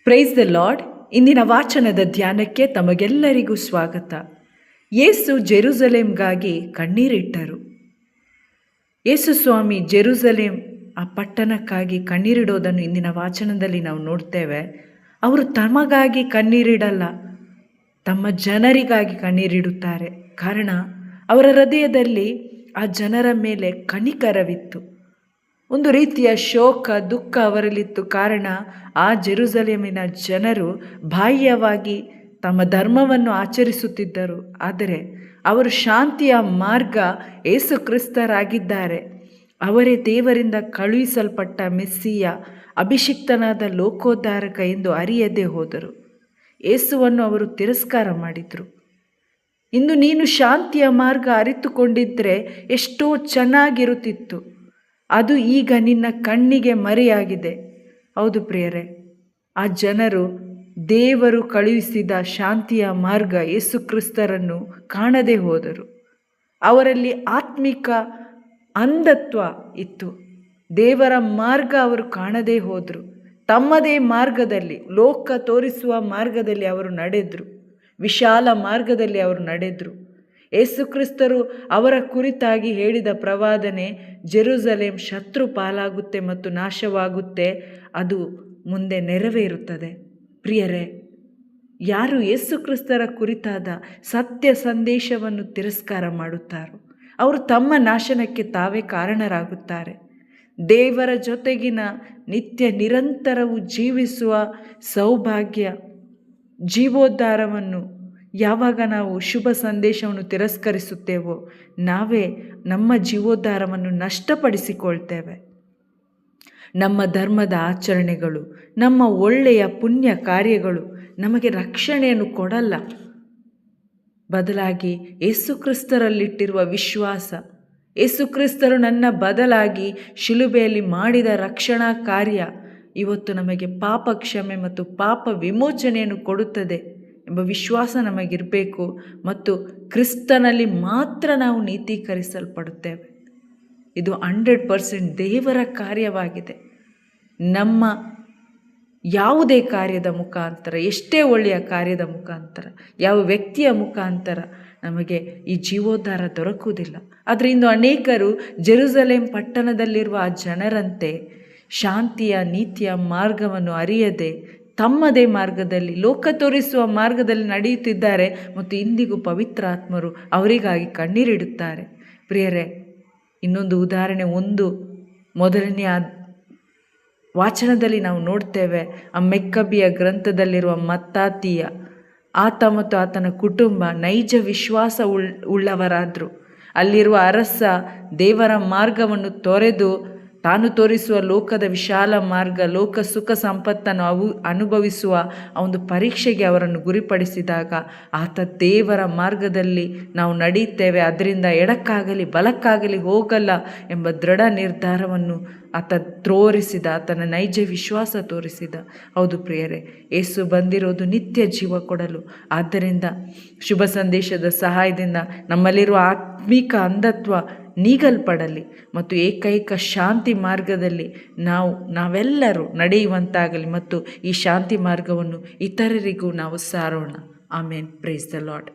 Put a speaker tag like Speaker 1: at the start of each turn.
Speaker 1: Price the lord. ಇಂದಿನ ವಾಚನದ ಧ್ಯಾನಕ್ಕೆ ತಮಗೆಲ್ಲರಿಗೂ ಸ್ವಾಗತ. ಯೇಸು ಜೆರುಸಲೇಮ್ಗಾಗಿ ಕಣ್ಣೀರಿಟ್ಟರು. ಯೇಸು ಸ್ವಾಮಿ ಜೆರುಸಲೇಮ್ ಆ ಪಟ್ಟಣಕ್ಕಾಗಿ ಕಣ್ಣೀರಿಡೋದನ್ನು ಇಂದಿನ ವಾಚನದಲ್ಲಿ ನಾವು ನೋಡ್ತೇವೆ. ಅವರು ತಮಗಾಗಿ ಕಣ್ಣೀರಿಡಲ್ಲ, ತಮ್ಮ ಜನರಿಗಾಗಿ ಕಣ್ಣೀರಿಡುತ್ತಾರೆ. ಕಾರಣ ಅವರ ಹೃದಯದಲ್ಲಿ ಆ ಜನರ ಮೇಲೆ ಕನಿಕರವಿತ್ತು. ಒಂದು ರೀತಿಯ ಶೋಕ ದುಃಖ ಅವರಲ್ಲಿತ್ತು. ಕಾರಣ ಆ ಜೆರುಸಲೇಮಿನ ಜನರು ಬಾಹ್ಯವಾಗಿ ತಮ್ಮ ಧರ್ಮವನ್ನು ಆಚರಿಸುತ್ತಿದ್ದರು, ಆದರೆ ಅವರು ಶಾಂತಿಯ ಮಾರ್ಗ ಯೇಸು ಕ್ರಿಸ್ತರಾಗಿದ್ದಾರೆ. ಅವರೇ ದೇವರಿಂದ ಕಳುಹಿಸಲ್ಪಟ್ಟ ಮೆಸ್ಸಿಯ, ಅಭಿಷಿಕ್ತನಾದ ಲೋಕೋದ್ಧಾರಕ ಎಂದು ಅರಿಯದೇ ಹೋದರು. ಯೇಸುವನ್ನು ಅವರು ತಿರಸ್ಕಾರ ಮಾಡಿದರು. ಇಂದು ನೀನು ಶಾಂತಿಯ ಮಾರ್ಗ ಅರಿತುಕೊಂಡಿದ್ದರೆ ಎಷ್ಟೋ ಚೆನ್ನಾಗಿರುತ್ತಿತ್ತು. ಅದು ಈಗ ನಿನ್ನ ಕಣ್ಣಿಗೆ ಮರೆಯಾಗಿದೆ. ಹೌದು ಪ್ರಿಯರೇ, ಆ ಜನರು ದೇವರು ಕಳುಹಿಸಿದ ಶಾಂತಿಯ ಮಾರ್ಗ ಯೇಸು ಕ್ರಿಸ್ತರನ್ನು ಕಾಣದೇ ಹೋದರು. ಅವರಲ್ಲಿ ಆತ್ಮಿಕ ಅಂಧತ್ವ ಇತ್ತು. ದೇವರ ಮಾರ್ಗ ಅವರು ಕಾಣದೇ ಹೋದರು. ತಮ್ಮದೇ ಮಾರ್ಗದಲ್ಲಿ, ಲೋಕ ತೋರಿಸುವ ಮಾರ್ಗದಲ್ಲಿ ಅವರು ನಡೆದರು. ವಿಶಾಲ ಮಾರ್ಗದಲ್ಲಿ ಅವರು ನಡೆದರು. ಯೇಸು ಕ್ರಿಸ್ತರು ಅವರ ಕುರಿತಾಗಿ ಹೇಳಿದ ಪ್ರವಾದನೆ, ಜೆರುಸಲೇಮ್ ಶತ್ರು ಪಾಲಾಗುತ್ತೆ ಮತ್ತು ನಾಶವಾಗುತ್ತೆ, ಅದು ಮುಂದೆ ನೆರವೇರುತ್ತದೆ. ಪ್ರಿಯರೇ, ಯಾರು ಯೇಸು ಕ್ರಿಸ್ತರ ಕುರಿತಾದ ಸತ್ಯ ಸಂದೇಶವನ್ನು ತಿರಸ್ಕಾರ ಮಾಡುತ್ತಾರೋ ಅವರು ತಮ್ಮ ನಾಶನಕ್ಕೆ ತಾವೇ ಕಾರಣರಾಗುತ್ತಾರೆ. ದೇವರ ಜೊತೆಗಿನ ನಿತ್ಯ ನಿರಂತರವು ಜೀವಿಸುವ ಸೌಭಾಗ್ಯ, ಜೀವೋದ್ಧಾರವನ್ನು ಯಾವಾಗ ನಾವು ಶುಭ ಸಂದೇಶವನ್ನು ತಿರಸ್ಕರಿಸುತ್ತೇವೋ ನಾವೇ ನಮ್ಮ ಜೀವೋದ್ಧಾರವನ್ನು ನಷ್ಟಪಡಿಸಿಕೊಳ್ತೇವೆ. ನಮ್ಮ ಧರ್ಮದ ಆಚರಣೆಗಳು, ನಮ್ಮ ಒಳ್ಳೆಯ ಪುಣ್ಯ ಕಾರ್ಯಗಳು ನಮಗೆ ರಕ್ಷಣೆಯನ್ನು ಕೊಡಲ್ಲ. ಬದಲಾಗಿ ಯೇಸು ಕ್ರಿಸ್ತರಲ್ಲಿಟ್ಟಿರುವ ವಿಶ್ವಾಸ, ಯೇಸು ಕ್ರಿಸ್ತರು ನನ್ನ ಬದಲಾಗಿ ಶಿಲುಬೆಯಲ್ಲಿ ಮಾಡಿದ ರಕ್ಷಣಾ ಕಾರ್ಯ ಇವತ್ತು ನಮಗೆ ಪಾಪ ಕ್ಷಮೆ ಮತ್ತು ಪಾಪ ವಿಮೋಚನೆಯನ್ನು ಕೊಡುತ್ತದೆ ಎಂಬ ವಿಶ್ವಾಸ ನಮಗಿರಬೇಕು. ಮತ್ತು ಕ್ರಿಸ್ತನಲ್ಲಿ ಮಾತ್ರ ನಾವು ನೀತೀಕರಿಸಲ್ಪಡುತ್ತೇವೆ. ಇದು 100% ದೇವರ ಕಾರ್ಯವಾಗಿದೆ. ನಮ್ಮ ಯಾವುದೇ ಕಾರ್ಯದ ಮುಖಾಂತರ, ಎಷ್ಟೇ ಒಳ್ಳೆಯ ಕಾರ್ಯದ ಮುಖಾಂತರ, ಯಾವ ವ್ಯಕ್ತಿಯ ಮುಖಾಂತರ ನಮಗೆ ಈ ಜೀವೋದ್ಧಾರ ದೊರಕುವುದಿಲ್ಲ. ಆದರೆ ಇಂದು ಅನೇಕರು ಜೆರುಸಲೇಮ್ ಪಟ್ಟಣದಲ್ಲಿರುವ ಆ ಜನರಂತೆ ಶಾಂತಿಯ ನೀತಿಯ ಮಾರ್ಗವನ್ನು ಅರಿಯದೆ ತಮ್ಮದೇ ಮಾರ್ಗದಲ್ಲಿ, ಲೋಕ ತೋರಿಸುವ ಮಾರ್ಗದಲ್ಲಿ ನಡೆಯುತ್ತಿದ್ದಾರೆ ಮತ್ತು ಇಂದಿಗೂ ಪವಿತ್ರ ಆತ್ಮರು ಅವರಿಗಾಗಿ ಕಣ್ಣೀರಿಡುತ್ತಾರೆ. ಪ್ರಿಯರೇ, ಇನ್ನೊಂದು ಉದಾಹರಣೆ, ಮೊದಲನೆಯ ವಾಚನದಲ್ಲಿ ನಾವು ನೋಡ್ತೇವೆ. ಆ ಮೆಕ್ಕಬಿಯ ಗ್ರಂಥದಲ್ಲಿರುವ ಮತ್ತಾತಿಯ, ಆತ ಮತ್ತು ಆತನ ಕುಟುಂಬ ನೈಜ ವಿಶ್ವಾಸ ಉಳ್ಳವರಾದರು. ಅಲ್ಲಿರುವ ಅರಸ ದೇವರ ಮಾರ್ಗವನ್ನು ತೊರೆದು ತಾನು ತೋರಿಸುವ ಲೋಕದ ವಿಶಾಲ ಮಾರ್ಗ, ಲೋಕ ಸುಖ ಸಂಪತ್ತನ್ನು ಅನುಭವಿಸುವ ಆ ಒಂದು ಪರೀಕ್ಷೆಗೆ ಅವರನ್ನು ಗುರಿಪಡಿಸಿದಾಗ ಆತ ದೇವರ ಮಾರ್ಗದಲ್ಲಿ ನಾವು ನಡೆಯುತ್ತೇವೆ, ಅದರಿಂದ ಎಡಕ್ಕಾಗಲಿ ಬಲಕ್ಕಾಗಲಿ ಹೋಗಲ್ಲ ಎಂಬ ದೃಢ ನಿರ್ಧಾರವನ್ನು ಆತ ತೋರಿಸಿದ, ಆತನ ನೈಜ ವಿಶ್ವಾಸ ತೋರಿಸಿದ. ಹೌದು ಪ್ರಿಯರೇ, ಯೇಸು ಬಂದಿರೋದು ನಿತ್ಯ ಜೀವ ಕೊಡಲು. ಆದ್ದರಿಂದ ಶುಭ ಸಂದೇಶದ ಸಹಾಯದಿಂದ ನಮ್ಮಲ್ಲಿರುವ ಆತ್ಮಿಕ ಅಂಧತ್ವ ನೀಗಲ್ಪಡಲಿ ಮತ್ತು ಏಕೈಕ ಶಾಂತಿ ಮಾರ್ಗದಲ್ಲಿ ನಾವೆಲ್ಲರೂ ನಡೆಯುವಂತಾಗಲಿ ಮತ್ತು ಈ ಶಾಂತಿ ಮಾರ್ಗವನ್ನು ಇತರರಿಗೂ ನಾವು ಸಾರೋಣ. ಆಮೇನ್. Praise the lord.